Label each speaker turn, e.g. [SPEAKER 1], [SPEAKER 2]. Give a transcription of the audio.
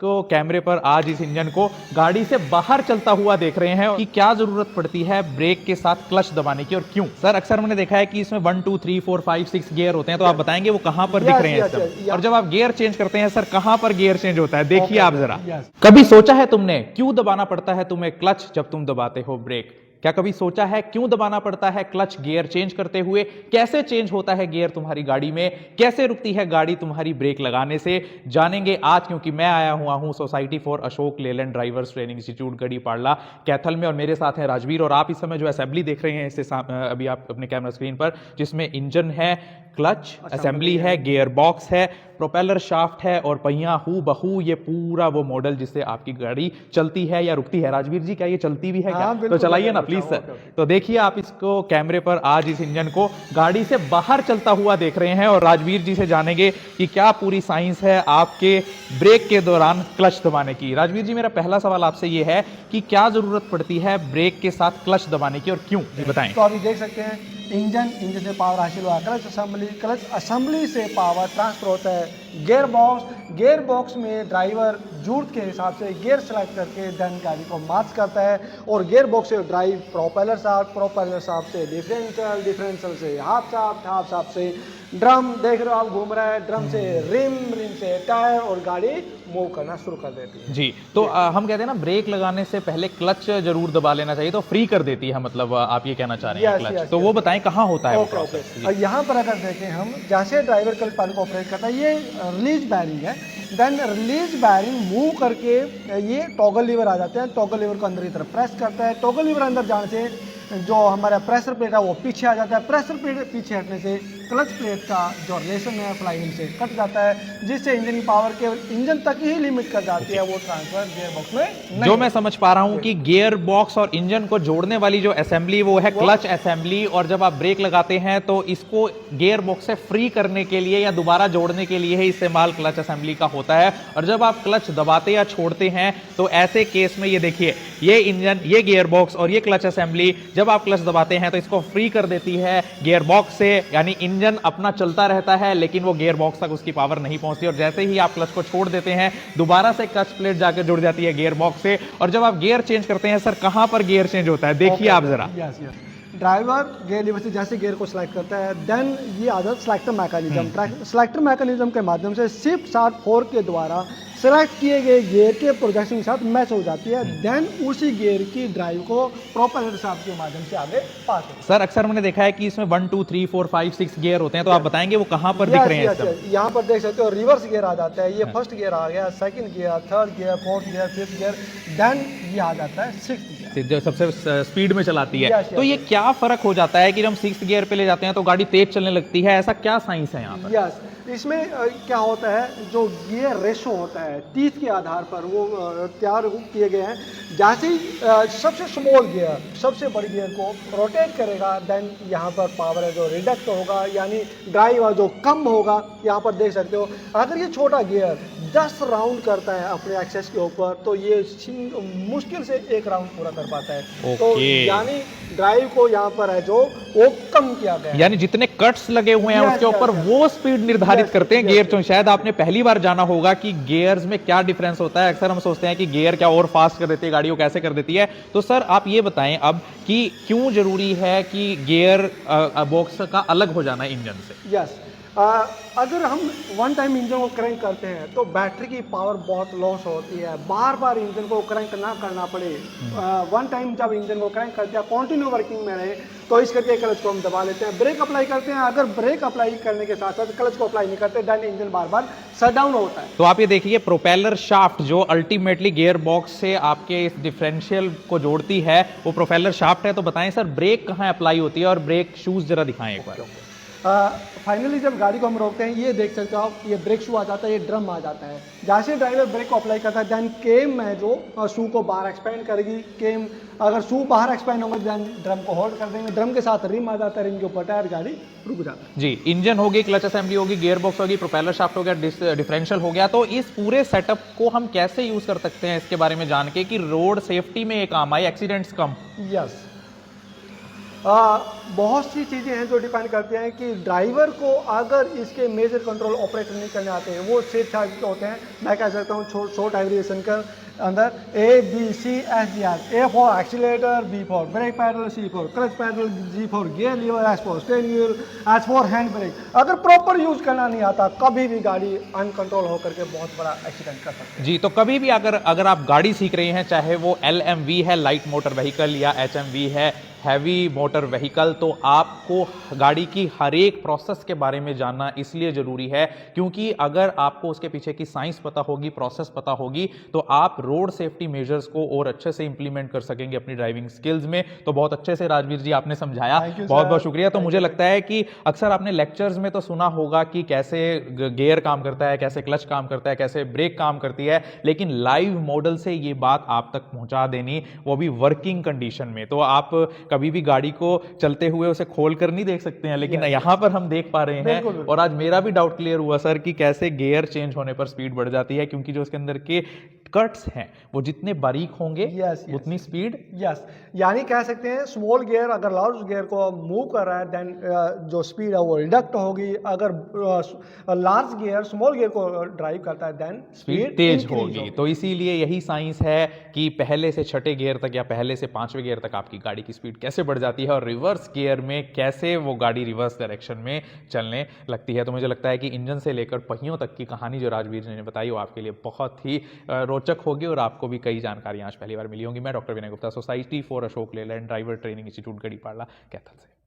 [SPEAKER 1] इसको कैमरे पर आज इस इंजन को गाड़ी से बाहर चलता हुआ देख रहे हैं कि क्या जरूरत पड़ती है ब्रेक के साथ क्लच दबाने की और क्यों। सर अक्सर मैंने देखा है कि इसमें 1 2 3 4 5 6 गियर होते हैं, तो आप बताएंगे वो कहां पर दिख रहे हैं इस समय? और जब आप गियर चेंज करते हैं सर, कहां पर गियर चेंज होता है, देखिए आप जरा। कभी सोचा है तुमने क्यों दबाना पड़ता है तुम्हें क्लच जब तुम दबाते हो ब्रेक? क्या कभी सोचा है क्यों दबाना पड़ता है क्लच गियर चेंज करते हुए? कैसे चेंज होता है गियर तुम्हारी गाड़ी में? कैसे रुकती है गाड़ी तुम्हारी ब्रेक लगाने से? जानेंगे आज, क्योंकि मैं आया हुआ हूं society for Ashok Leyland drivers training institute Garhi Padla Kaithal में, और मेरे साथ हैं राजवीर। और आप इस समय जो असेंबली देख रहे हैं इससे अभी आप अपने कैमरा स्क्रीन पर, जिसमें इंजन है, क्लच असेंबली है, गियर बॉक्स है, प्रोपेलर शाफ्ट है और पहिया हू बहू ये पूरा वो मॉडल जिससे आपकी गाड़ी चलती है या रुकती है। राजवीर जी, क्या ये चलती भी है क्या? तो चलाइए ना प्लीज सर। तो देखिए आप इसको कैमरे पर आज इस इंजन को गाड़ी से बाहर चलता हुआ देख रहे हैं, और राजवीर जी से जानेंगे कि क्या पूरी साइंस है आपके ब्रेक के दौरान क्लच दबाने की। राजवीर जी, मेरा पहला सवाल आपसे ये है कि क्या जरूरत पड़ती है ब्रेक के साथ क्लच दबाने की और क्यों, बताएं।
[SPEAKER 2] तो अभी देख सकते हैं इंजन से पावर हासिल हुआ, क्लच असेंबली से पावर ट्रांसफर होता है गियर बॉक्स में ड्राइवर जरूरत के हिसाब से गियर सेलेक्ट करके देन गाड़ी को मार्च करता है, और गियर बॉक्स से ड्राइव प्रोपेलर शाफ्ट से डिफरेंशियल से हाफ शाफ्ट से ड्रम, देख रहे हो आप घूम रहा है, ड्रम से रिम से टायर, और गाड़ी मूव करना शुरू कर देती है
[SPEAKER 1] जी। तो हम कहते हैं ना ब्रेक लगाने से पहले क्लच जरूर दबा लेना चाहिए, तो फ्री कर देती है, मतलब आप ये कहना चाह रहे हैं क्लच। तो वो बताएं कहाँ होता है वो प्रोसेस।
[SPEAKER 2] यहाँ पर अगर देखें हम, जैसे ड्राइवर क्लच पैडल को ऑपरेट करता है, ये रिलीज बैरिंग है, देन रिलीज बैरिंग मूव करके ये टॉगल लीवर आ जाते हैं, टॉगल लीवर को अंदर की तरफ प्रेस करता है, टॉगल लीवर अंदर जाने से जो हमारा प्रेशर प्लेट है वो पीछे आ जाता है, प्रेशर प्लेट पीछे हटने से क्लच प्लेट का जो रिलेशन है फ्लाईव्हील से कट जाता है, जिससे इंजन की पावर केवल इंजन तक ही लिमिट कर जाती है, वो ट्रांसफर गियर बॉक्स में नहीं।
[SPEAKER 1] जो मैं समझ पा रहा हूं कि गियर बॉक्स और इंजन को जोड़ने वाली जो असेंबली वो है क्लच असेंबली, और जब आप ब्रेक लगाते हैं तो इसको गियर बॉक्स से फ्री करने के लिए या दोबारा जोड़ने के लिए ही इस्तेमाल क्लच असेंबली का होता है। और जब आप क्लच दबाते या छोड़ते हैं तो ऐसे केस में ये देखिए, ये इंजन, ये गियर बॉक्स और ये क्लच असेंबली जब आप क्लच दबाते हैं तो इसको फ्री कर देती है गियर बॉक्स से, यानी इंजन अपना चलता रहता है लेकिन वो गियर बॉक्स तक उसकी पावर नहीं पहुंचती, और जैसे ही आप क्लच को छोड़ देते हैं दोबारा से क्लच प्लेट जाकर जुड़ जाती है गियर बॉक्स से। और जब आप गियर चेंज करते हैं सर, कहां पर गियर चेंज होता है, देखिए आप जरा।
[SPEAKER 2] ड्राइवर गियर लीवर से जैसे गियर को सिलेक्ट करता है, देन ये आ जाता है सिलेक्टर मैकेनिज्म के माध्यम से शिफ्ट स्टार्ट 4 के द्वारा सेलेक्ट किए गए गियर के प्रोजेक्शन के साथ मैच हो जाती है, देन उसी गियर की ड्राइव को प्रोपेलर शाफ्ट के माध्यम से आगे पास होती है।
[SPEAKER 1] सर अक्सर मैंने देखा है कि इसमें 1 2 3 4 5 6 गियर होते हैं, तो आप बताएंगे वो कहां पर दिख रहे हैं?
[SPEAKER 2] यहाँ पर देख सकते हो रिवर्स गियर आ जाता है, ये फर्स्ट गियर आ गया, second gear, third gear, fourth gear, fifth gear, then ये आ जाता है सिक्स्थ गियर,
[SPEAKER 1] जो सबसे स्पीड में चलाती है। तो ये क्या फर्क हो जाता है कि जब हम 6th गियर पे ले जाते हैं तो गाड़ी तेज चलने लगती है, ऐसा क्या साइंस है यहाँ पर?
[SPEAKER 2] यस, इसमें क्या होता है, जो गियर रेशो होता है 30 के आधार पर वो तैयार किए गए हैं। जैसे ही सबसे स्मॉल गियर सबसे बड़ी गियर को रोटेट करेगा, देन यहाँ पर पावर है जो रिडक्ट होगा, यानी ड्राइव जो कम होगा। यहाँ पर देख सकते हो, अगर ये छोटा गियर 10 राउंड करता है अपने एक्सेस के ऊपर, तो ये मुश्किल से 1 राउंड पूरा कर पाता है। तो यानी ड्राइव को यहाँ पर है जो वो कम किया गया है,
[SPEAKER 1] यानी जितने कट्स लगे हुए हैं उसके ऊपर वो स्पीड निर्धारित करते हैं गियर। तो शायद आपने पहली बार जाना होगा कि गियर्स में क्या डिफरेंस होता है। अक्सर हम सोचते हैं कि गियर क्या और फास्ट कर देती है गाड़ी को, कैसे कर देती है। तो सर आप ये बताएं अब कि क्यों जरूरी है कि गियर बॉक्स का अलग हो जाना इंजन से?
[SPEAKER 2] यस, अगर हम वन टाइम इंजन को क्रैंक करते हैं तो बैटरी की पावर बहुत लॉस होती है, बार बार इंजन को क्रैंक ना करना पड़े। वन टाइम जब इंजन को क्रैंक करते हैं, कंटिन्यू वर्किंग में रहे, तो इस करके क्लच को हम दबा लेते हैं, ब्रेक अप्लाई करते हैं। अगर ब्रेक अप्लाई करने के साथ साथ क्लच को अप्लाई नहीं करते, देन इंजन बार बार शट डाउन होता है।
[SPEAKER 1] तो आप ये देखिए, प्रोपेलर शाफ्ट जो अल्टीमेटली गियर बॉक्स से आपके इस डिफरेंशियल को जोड़ती है वो प्रोपेलर शाफ्ट है। तो बताएं सर, ब्रेक कहाँ अप्लाई होती है और ब्रेक शूज जरा दिखाएं एक बार।
[SPEAKER 2] फाइनली जब गाड़ी को हम रोकते हैं, ये देख सकते हो आप, ये ब्रेक शू आ जाता है, ये ड्रम आ जाता है। जैसे ड्राइवर ब्रेक को अप्लाई करता है, देन केम है जो शू को बाहर एक्सपेंड करेगी। केम अगर शू बाहर एक्सपेंड होगा, देन ड्रम को होल्ड कर देंगे, ड्रम के साथ रिम आ जाता है, रिम के ऊपर टायर, गाड़ी रुक जाता है।
[SPEAKER 1] जी, इंजन होगी, क्लच असेंबली होगी, गियर बॉक्स होगी, प्रोपेलर शाफ्ट हो गया, डिफरेंशियल हो गया। तो इस पूरे सेटअप को हम कैसे यूज कर सकते हैं, इसके बारे में जान के कि रोड सेफ्टी में ये काम आए, एक्सीडेंट्स कम।
[SPEAKER 2] यस, बहुत सी चीज़ें हैं जो डिपेंड करते हैं कि ड्राइवर को अगर इसके मेजर कंट्रोल ऑपरेट नहीं करने आते हैं, वो सेफ साइड होते हैं। मैं कह सकता हूँ शॉर्ट एवरिएशन के अंदर ABCSDR, A for accelerator, B for brake pedal, C for clutch pedal, G for gear lever, S for steering wheel, H for hand brake. अगर प्रॉपर यूज करना नहीं आता, कभी भी गाड़ी अनकंट्रोल होकर के बहुत बड़ा एक्सीडेंट कर सकते हैं।
[SPEAKER 1] जी, तो कभी भी अगर आप गाड़ी सीख रहे हैं, चाहे वो LMV है लाइट मोटर व्हीकल या HMV है हैवी मोटर व्हीकल, तो आपको गाड़ी की हर एक प्रोसेस के बारे में जानना इसलिए ज़रूरी है क्योंकि अगर आपको उसके पीछे की साइंस पता होगी, प्रोसेस पता होगी, तो आप रोड सेफ्टी मेजर्स को और अच्छे से इंप्लीमेंट कर सकेंगे अपनी ड्राइविंग स्किल्स में। तो बहुत अच्छे से राजवीर जी आपने समझाया, बहुत बहुत शुक्रिया। तो मुझे लगता है कि अक्सर आपने लेक्चर्स में तो सुना होगा कि कैसे गियर काम करता है, कैसे क्लच काम करता है, कैसे ब्रेक काम करती है, लेकिन लाइव मॉडल से ये बात आप तक पहुंचा देनी, वो भी वर्किंग कंडीशन में। तो आप कभी भी गाड़ी को चलते हुए उसे खोल कर नहीं देख सकते हैं, लेकिन यहाँ पर हम देख पा रहे हैं। और आज मेरा भी डाउट क्लियर हुआ सर कि कैसे गियर चेंज होने पर स्पीड बढ़ जाती है, क्योंकि जो उसके अंदर के कट्स हैं वो जितने बारीक होंगे उतनी स्पीड।
[SPEAKER 2] यानी कह सकते हैं स्मॉल गियर अगर लार्ज गियर को मूव कर रहा है देन जो स्पीड है वो रिडक्ट होगी। अगर लार्ज गियर स्मॉल गियर को ड्राइव करता है देन
[SPEAKER 1] स्पीड तेज होगी। तो इसीलिए यही साइंस है कि पहले से छठे गियर तक या पहले से पांचवें गियर तक आपकी गाड़ी की स्पीड कैसे बढ़ जाती है और रिवर्स गियर में कैसे वो गाड़ी रिवर्स डायरेक्शन में चलने लगती है। तो मुझे लगता है कि इंजन से लेकर पहियों तक की कहानी जो राजवीर जी ने बताई वो आपके लिए बहुत ही रोचक होगी और आपको भी कई जानकारियां आज पहली बार मिली होंगी। मैं doctor Vinay Gupta, society for Ashok Leyland driver training institute Garhipada, Kaithal से।